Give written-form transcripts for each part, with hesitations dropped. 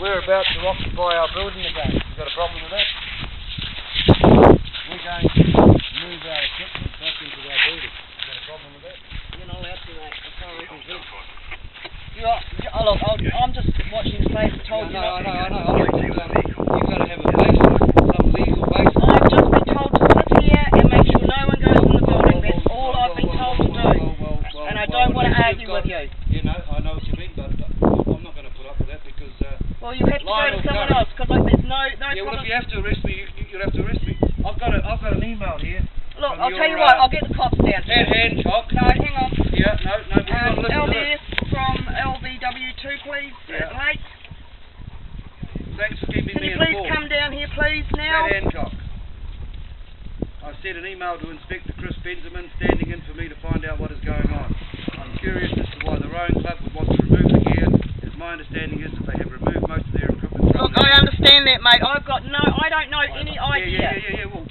we're about to occupy our building again. You got a problem with that? We're going to move our equipment back into our building. You got a problem with that? You're not allowed to, mate. I'm sorry. Look, I'm just watching the place. Told you not to. I know. You've got to have a basis, some legal basis. I've just been told to sit here and make sure no one goes in the building. That's all I've been told to do. And I don't want to argue with you. You know, I know what you mean, but I'm not going to put up with that because... well, you have to go to someone else, because like, there's no yeah, well, if you have to arrest me, you'll have to arrest me. I've got an email here. Look, I'll tell you what, I'll get the cops down. Hancock. No, hang on. Yeah, no, we've got to listen to this. LDS from LVW2, please, at Lake. Thanks for keeping Can me you informed. please come down here, please, now? Hancock. I sent an email to Inspector Chris Benjamin standing in for me to find out what is going on. I'm curious as to why the rowing club would want to remove the gear, as my understanding is that they have removed most of their equipment. Look, I understand that, mate. I don't know any idea. Yeah, well,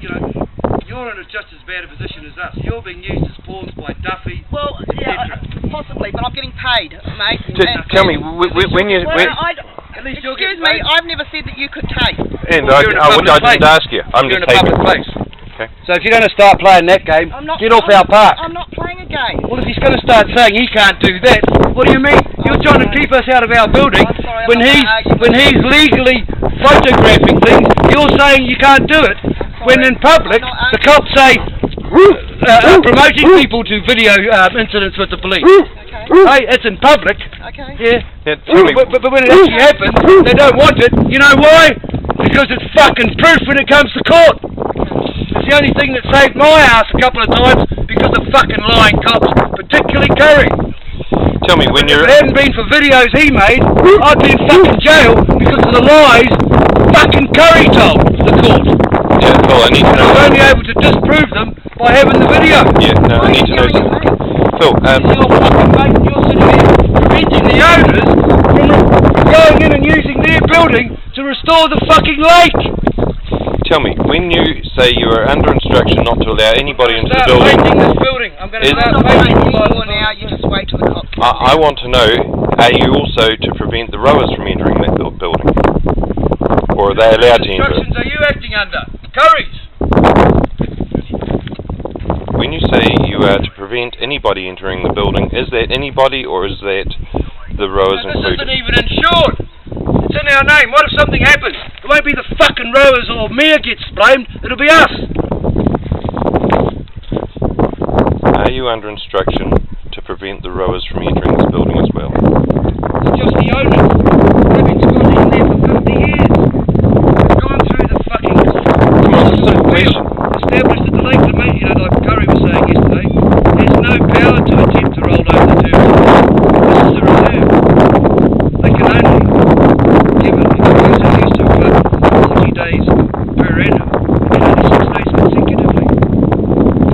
you know, you're in just as bad a position as us. You're being used as pawns by Duffy, well, yeah, possibly, but I'm getting paid, mate. Tell me, when you... At least you're excuse getting paid. me, I've never said that you could take. And I didn't ask you. I'm you're just in a taking... public place. Okay. So if you're going to start playing that game, get off our park. I'm not playing a game. Well, if he's going to start saying he can't do that, what do you mean? You're trying to keep us out of our building when he's legally photographing things. You're saying you can't do it when in public the cops say promoting people to video incidents with the police. Hey, it's in public. Okay. Yeah. But when it actually happens, they don't want it. You know why? Because it's fucking proof when it comes to court. It's the only thing that saved my ass a couple of times because of fucking lying cops, particularly Curry. Tell me, when you're... If it hadn't been for videos he made, I'd be in fucking jail because of the lies fucking Curry told the court. Yeah, Phil, I need to know... I was only able to disprove them by having the video. Yeah, no, I need to know... Phil, You're fucking mate, you're sitting here preventing the owners from going in and using their building to restore the fucking lake. Tell me, when you say you are under instruction not to allow anybody into the building... I'm painting this building. I'm going to start painting now. You just wait till the cops... I want to know, are you also to prevent the rowers from entering that building? Or are they allowed to enter? What instructions are you acting under? Curry's. When you say you are to prevent anybody entering the building, is that anybody or is that the rowers included? This isn't even insured. It's in our name. What if something happens? It won't be the fucking rowers or Mayor gets blamed. It'll be us. Are you under instruction to prevent the rowers from entering this building as well? It's just the owners. They've been squatting in there for 50 years. They've gone through the fucking question. Established at the lake to me, you know, like Curry was saying yesterday, there's no power to attempt to roll over the terms. This is a reserve. They can only give an exclusive use of 40 days per annum and only 6 days consecutively.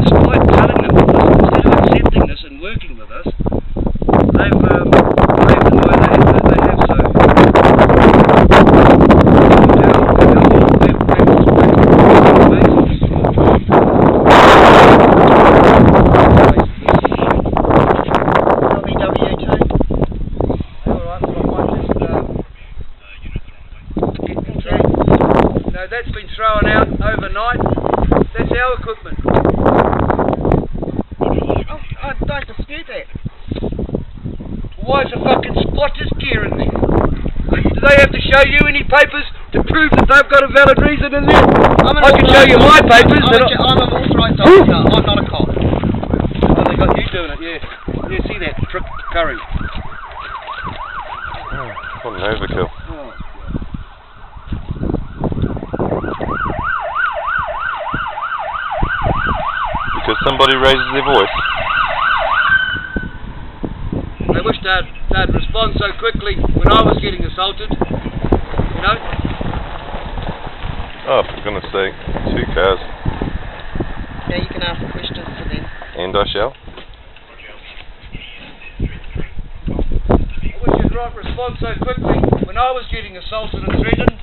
Despite telling them this, instead of accepting this and working with us, they've behaved in the way they have so. That's been thrown out overnight. That's our equipment. I don't dispute that. Why is a fucking squatter's gear in there? Do they have to show you any papers to prove that they've got a valid reason in there? I can show you my papers. I'm an authorised officer. I'm not a cop. Oh, they got you doing it, yeah. Yeah, see that trick, Curry. Oh, what an overkill. Oh. Because somebody raises their voice. I wish they'd respond so quickly when I was getting assaulted, you know? Oh, for goodness sake, 2 cars. Now you can ask questions to them. And I shall. I wish you'd respond so quickly when I was getting assaulted and threatened.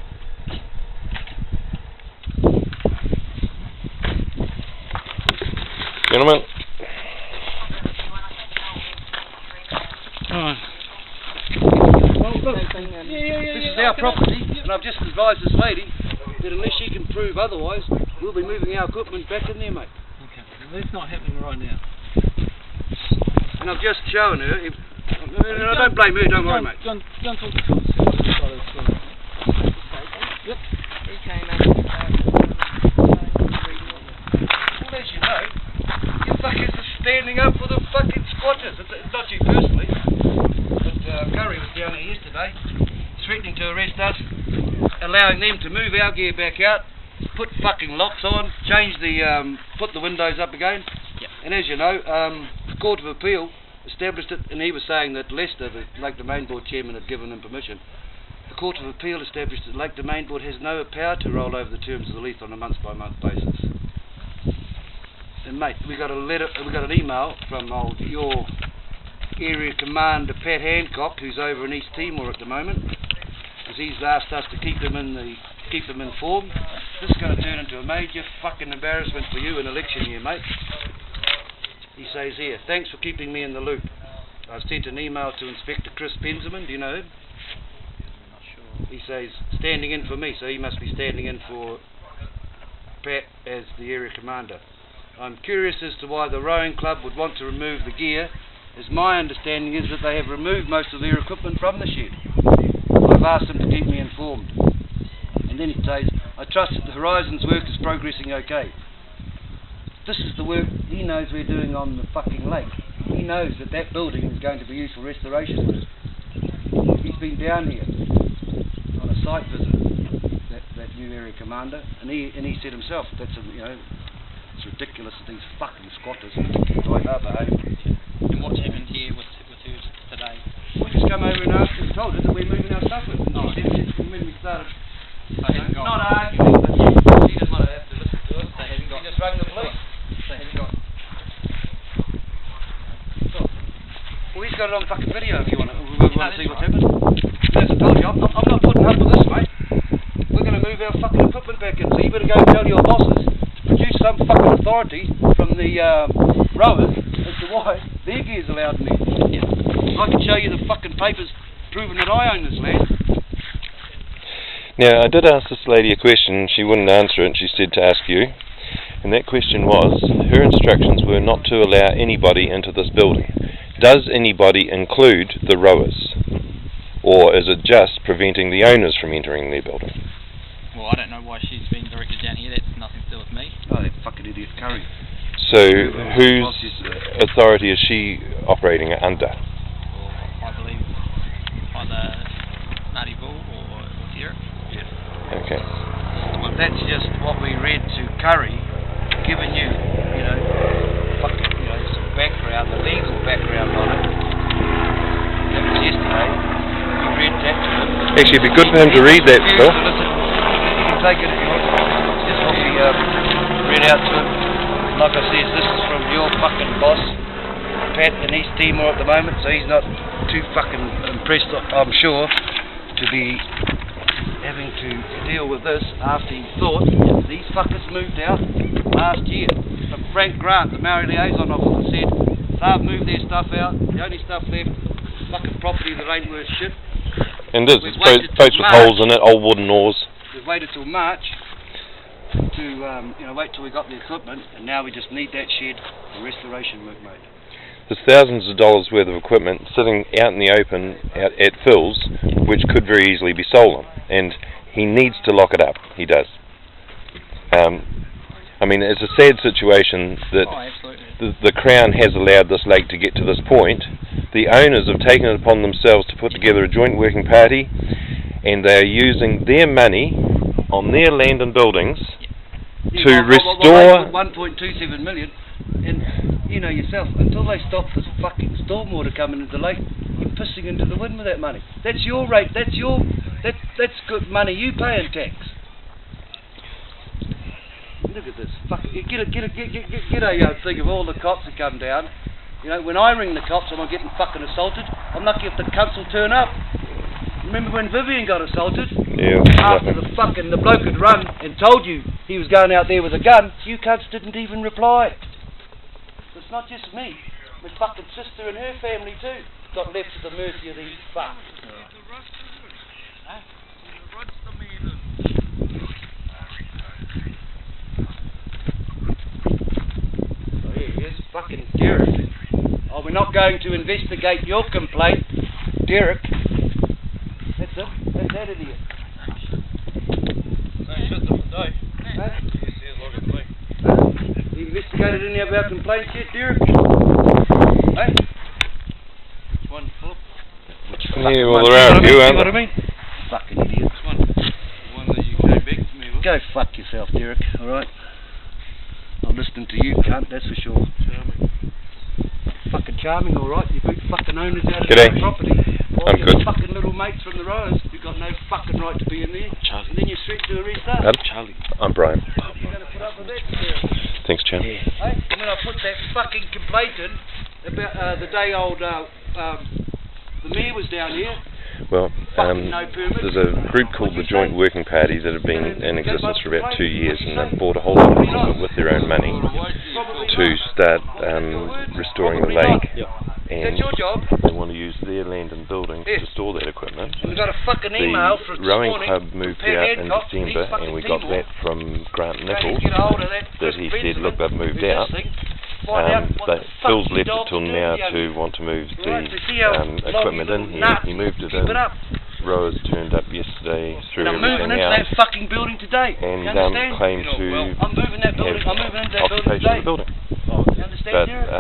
Gentlemen. Well, Look, this is our property, and I've just advised this lady that unless she can prove otherwise, we'll be moving our equipment back in there, mate. Okay, well, that's not happening right now. And I've just shown her. I don't blame her, don't worry, mate. Go and talk to Phil. Yep. He came up and Well, as you know, you fuckers are standing up for the fucking squatters. It's not you personally, but Curry was down here yesterday, threatening to arrest us, allowing them to move our gear back out, put fucking locks on, change the, put the windows up again. Yep. And as you know, the Court of Appeal established it, and he was saying that Lester, the Lake Domain Board chairman, had given him permission. The Court of Appeal established that Lake Domain Board has no power to roll over the terms of the lease on a month-by-month basis. And mate, we got an email from your area commander Pat Hancock, who's over in East Timor at the moment, because he's asked us to keep them informed. This is going to turn into a major fucking embarrassment for you in election year, mate. He says here, thanks for keeping me in the loop. I've sent an email to Inspector Chris Penziman, do you know him? Not sure. He says, standing in for me, so he must be standing in for Pat as the area commander. I'm curious as to why the rowing club would want to remove the gear, as my understanding is that they have removed most of their equipment from the shed. I've asked them to keep me informed. And then he says, I trust that the Horizons work is progressing okay. This is the work he knows we're doing on the fucking lake. He knows that that building is going to be used for restoration work. He's been down here on a site visit, that new area commander, and he said himself, it's ridiculous that these fucking squatters are like that behaviour. And what's happened here with her today? We just come over and asked and told her that we're moving our stuff with. Oh. And when we started, not Got, arguing, but she doesn't want to have to listen to us. they haven't got. She just rang the police. They haven't got. Well, he's got it on fucking video if you want to see what's happened. As I told you, I'm not putting up with this, mate. We're going to move our fucking equipment back in, so you better go and tell your bosses to produce some fucking authority from the rowers as to why their gear's allowed in there. Yeah. I can show you the fucking papers proving that I own this land. Now, I did ask this lady a question, she wouldn't answer it, and she said to ask you, and that question was, her instructions were not to allow anybody into this building. Does anybody include the rowers? Or is it just preventing the owners from entering their building? Well, I don't know why she's been directed down here, that's nothing to do with me. Oh, that fucking idiot Curry. So, whose authority is she operating under? I believe either Ngāti Bull or Tierra. Okay. That's just what we read to Curry, giving you, some background, the legal background on it. That was yesterday. We read that to him. Actually, it'd be good for him to read that, Phil. You can take it if you want. Just what we read out to him. Like I said, this is from your fucking boss, Pat, in East Timor at the moment, so he's not too fucking impressed, I'm sure, to be having to deal with this after he thought these fuckers moved out last year. From Frank Grant, the Maori liaison officer, said they've moved their stuff out, the only stuff left, fucking property that ain't worth shit. And this is boats with holes in it, old wooden oars. We've waited till March to wait till we got the equipment, and now we just need that shed for restoration work, mate. There's thousands of dollars worth of equipment sitting out in the open at Phil's, which could very easily be stolen, and he needs to lock it up. He does. I mean, it's a sad situation that the Crown has allowed this lake to get to this point. The owners have taken it upon themselves to put together a joint working party, and they are using their money on their land and buildings to restore 1.27 million. And you know yourself, until they stop this fucking stormwater coming into the lake, you're pissing into the wind with that money. That's your rate. That's good money you pay in tax. Look at this. Get a thing of all the cops that come down. You know, when I ring the cops, I'm not getting fucking assaulted. I'm lucky if the cunts will turn up. Remember when Vivian got assaulted? Yeah. After the bloke had run and told you he was going out there with a gun, you cunts didn't even reply. It's not just me. My fucking sister and her family too. got left to the mercy of these fucks. Oh, here he is, fucking Derek. Oh, we're not going to investigate your complaint, Derek. That's it. That's that idiot. No shit, different day. Huh? Yes, like a thing. You investigated any of our complaints yet, Derek? Hey? One flip. Yeah, well, there are a few, aren't what I there? mean? Fucking idiot. The one that you came back to me with. Go fuck yourself, Derek, alright? Not listening to you, cunt, that's for sure. Charming. Fucking charming, alright? You boot fucking owners out of G'day. their property. All I'm your good. fucking little mates from the rowers who got no fucking right to be in there. Charlie. And then you threat to arrest us. Pardon? Charlie. I'm Brian. You're going to put up with that, Derek? Thanks, Jim. Hey, and when I put that fucking complaint in about the day old the mayor was down here. Well, Fucking no permit. there's a group called the Joint Working Party that have been in existence for about 2 years, and they've bought a whole lot of equipment with their own money to start restoring the lake. And That's your job. they want to use their land and buildings Yes. to store that equipment. And we got a fucking email The from this rowing morning club from moved Pat out in Hancock, December, these fucking and we got people that from Grant trying to Nichols, get a hold of that he said, look, they've moved who's out. listening, find out what the fuck Phil's you left it dogs till are now doing to down want to move here. Right, the to see how long equipment you in little here. nuts He moved it keep in. it up. Rowers turned up yesterday, threw And I'm moving everything into out, that fucking building today. and You understand? claimed to I'm moving that building. I'm moving into that building occupation today. of the building. You understand, But Derek?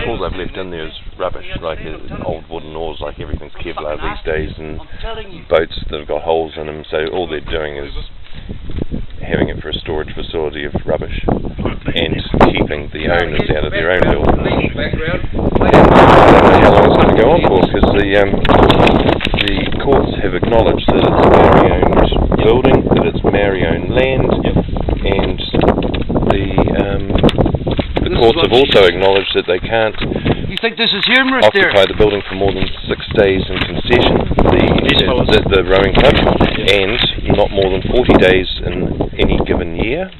all they've left in there is rubbish, like old wooden oars, like everything's Kevlar these days, and I'm telling you. boats that have got holes in them, so all they're doing is having it for a storage facility of rubbish and keeping the owners out of their own buildings. I don't know how long it's going to go on for, because the courts have acknowledged that it's a Maori-owned building, that it's Maori-owned land, and the courts have also acknowledged that they can't You think this is humorous, Derek? occupy the building for more than 6 days in concession, the rowing club, and not more than 40 days in any given year.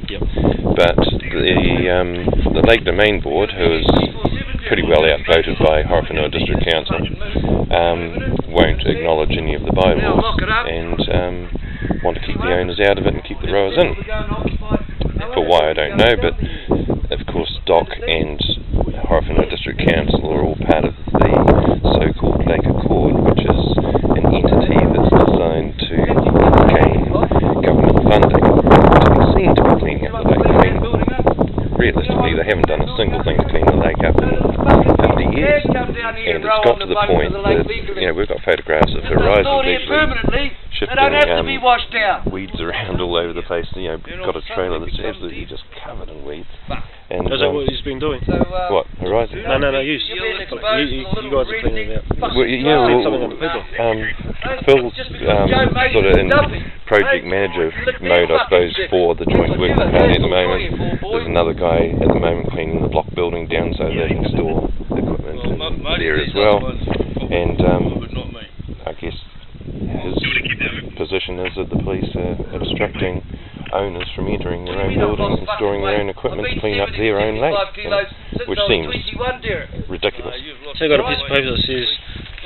But the Lake Domain Board, who is pretty well outvoted by Arohanui District Council, won't acknowledge any of the bylaws and want to keep the owners out of it and keep the rowers in. For why, I don't know, but of course Doc and Arohanui District Council are all part of the so-called Lake Accord, which is an entity that's designed to gain government funding to be seen to be cleaning up the lake. I mean, realistically, they haven't done a single thing to clean the lake up in 50 years, and it's got to the point that, you know, we've got photographs of Horizon actually shifting weeds around all over the place. You know, got a trailer that's absolutely just covered in weeds. And, Is that what he's been doing? what, Horizon? No, you. You guys are cleaning it out. Well, yeah, Seen well, something on the paper. Phil's sort of in project manager mode, I suppose, for the Joint Working Party at the moment. There's another guy at the moment cleaning the block building down so they can store equipment there as well. And I guess his position is that the police are obstructing owners from entering their own buildings and storing their own equipment to clean up their own lake, you know, which seems ridiculous. So they got a piece of paper that says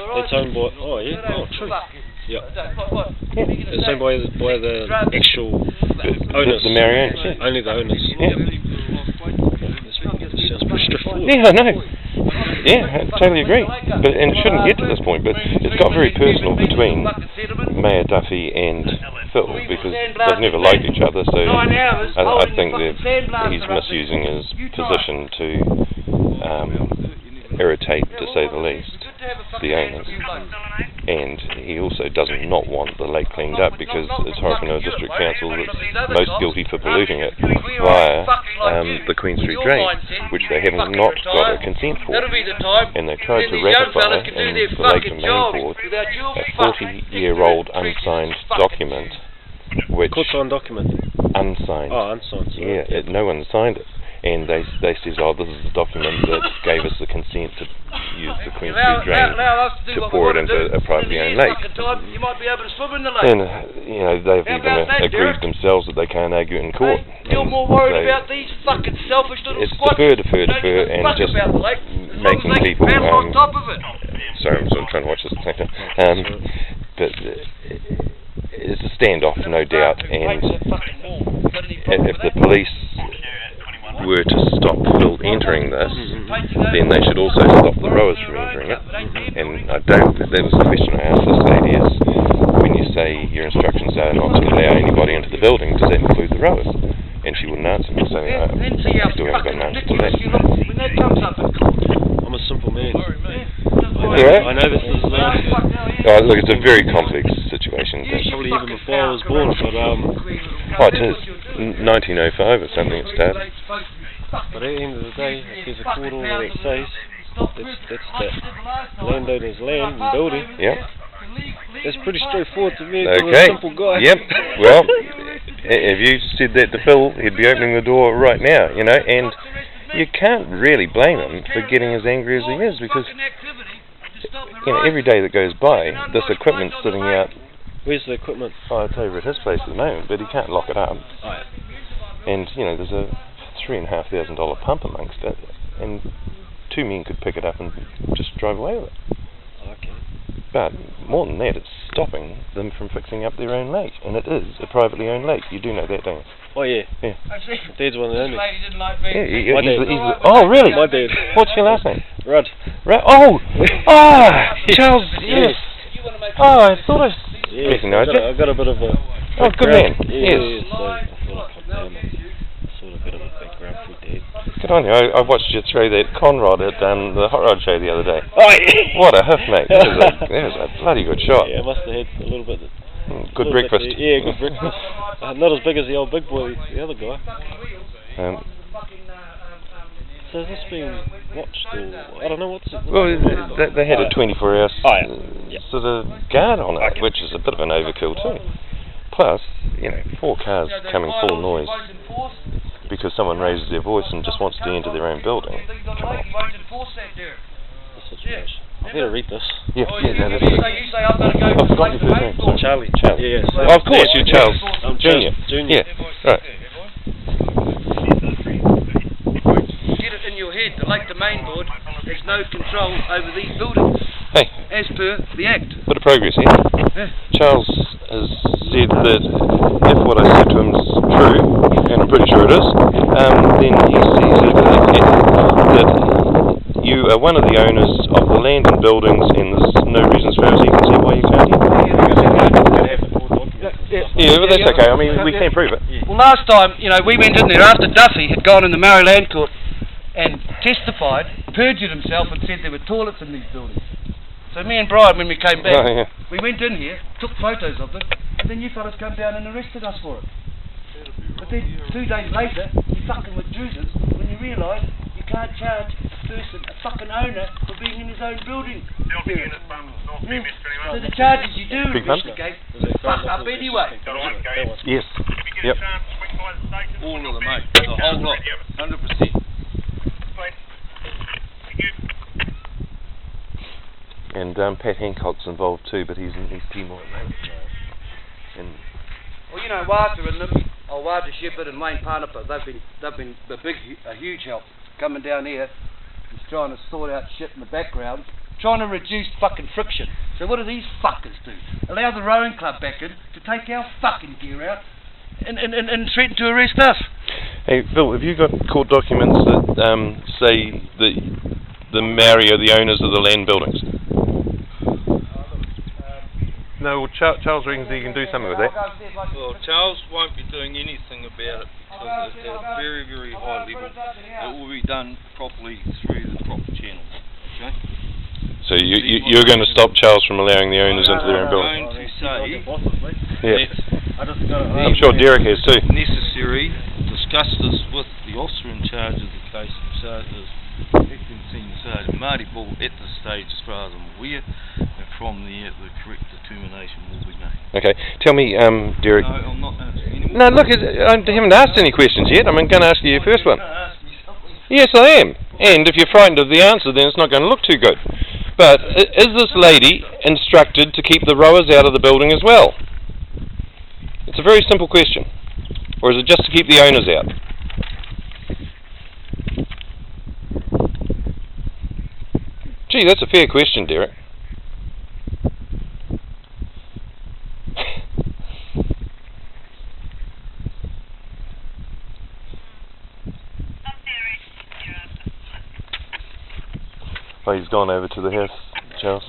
it's owned by. Oh yeah. Oh true. Yeah. It's owned by the actual owners. The Maori owners, yeah. Only the owners. Yeah. That sounds pretty straightforward. Yeah, I know. Yeah, I totally agree. But and it shouldn't get to this point, but it's got very personal between Mayor Duffy and Phil because they've never liked each other, so I think that he's misusing his position to irritate, to say the least, the owners. And he also doesn't not want the lake cleaned up because it's Arohanui District Council that's most guilty for polluting it via the Queen Street Drain, which they have not got a consent for. And they tried to ratify in the Lake Domain Board a 40-year-old unsigned document, which... Court-signed document? Unsigned. Oh, unsigned. Yeah, no one signed it. And they says, oh, this is the document that gave us the consent to use the Queen Street Drain to pour it into a privately owned lake. And, you know, they've even agreed themselves that they can't argue in court. You're more worried about these fucking selfish little squats. It's defer, and just making people. On top of it. Sorry, I'm sort of trying to watch this at the same time. But it's a standoff, no doubt. And if the police were to stop Phil entering this, then they should also stop the rowers from entering it. And I don't. That was the question I asked this lady: is when you say your instructions are not to allow anybody into the building, does that include the rowers? And she wouldn't answer me, so I still haven't got an answer to that. I'm a simple man. Yeah. I know this is. Look, it's a very complex situation. Probably even before I was born, but it is 1905 or something it started. But at the end of the day, if there's a court order that says that's the landowner's land and building. Yep. That's pretty straightforward to me. Okay. I'm a simple guy. Yep. Well, if you said that to Phil, he'd be opening the door right now, you know, and you can't really blame him for getting as angry as he is, because you know, every day that goes by, this equipment's sitting out. Where's the equipment? Oh, it's over at his place at the moment, but he can't lock it up. Right. And you know, there's a $3,500 pump amongst it, and 2 men could pick it up and just drive away with it. Okay. But more than that, it's stopping them from fixing up their own lake, and it is a privately owned lake. You do know that, don't you? Oh yeah. Yeah. Dad's one of the only. Yeah, My dad. Oh, really? My dad. What's your last name? Rudd. Oh! Charles, yes. Oh, I thought I recognised it. I've got a bit of a... Oh, good man. Yes. Yes. So I thought I'd come down and sort of a bit of a background for Dad. Good on you. I watched you throw that conrod at the hot rod show the other day. Oh yeah! What a hoof, mate. That was a bloody good shot. Yeah, I must have had a little bit... Good breakfast. Yeah, good breakfast. Not as big as the old big boy, the other guy. So has this been watched, or I don't know what's it? Well, they had a 24-hour sort of guard on it, which is a bit of an overkill too. Plus, you know, 4 cars coming full noise because someone raises their voice and just wants to enter their own building. I better read this. Yeah, no, that's it. I forgot your first name. Sorry. Charlie. Yeah. Oh, of course, you're Charles Junior. Junior. Yeah, right. Get it in your head, the Lake Domain Board has no control over these buildings. Hey. As per the Act. Bit of progress here. Yeah. Charles has said that if what I said to him is true, and I'm pretty sure it is, then he sees it that you are one of the owners of the land and buildings, and there's no reason as far as he can see why you can't Yeah, but that's okay. I mean, we can prove it. Well, last time, you know, we went in there after Duffy had gone in the Maori Land Court and testified, perjured himself and said there were toilets in these buildings. So me and Brian, when we came back, we went in here, took photos of them, and then you fellas come down and arrested us for it. But then 2 days later, you fucking withdrew this when you realise you can't charge a person, a fucking owner, for being in his own building. So the charges you do investigate fuck up anyway. Yes. Yep. All of them, mate. The whole lot. 100%. And Pat Hancock's involved too, but he's Timor, mate. And well, you know, Wata and them, Wata Shepherd and Wayne Panapa, they've been a huge help coming down here and trying to sort out shit in the background, trying to reduce fucking friction. So what do these fuckers do? Allow the rowing club back in to take our fucking gear out and threaten to arrest us. Hey Phil, have you got court documents that say that the Maori are the owners of the land buildings? No, well, Charles reckons he can do something with that. Well, Charles won't be doing anything about it because it's at a very, very high level. It will be done properly through the proper channels. Okay? So you're going to stop Charles from allowing the owners into their own building? I'm going to say yeah. I'm sure Derek has too. Necessary. Discuss this with the officer in charge of the case, Sergeant Marty Bull, at this stage, as far as I'm aware, and from there, the correct determination will be made. Okay, tell me, Derek. No, I'm not asking any more. No, look, I haven't asked any questions yet. I'm going to ask you your first one. Yes, I am. And if you're frightened of the answer, then it's not going to look too good. But is this lady instructed to keep the rowers out of the building as well? It's a very simple question. Or is it just to keep the owners out? Gee, that's a fair question, Derek. Oh, he's gone over to the house, Charles.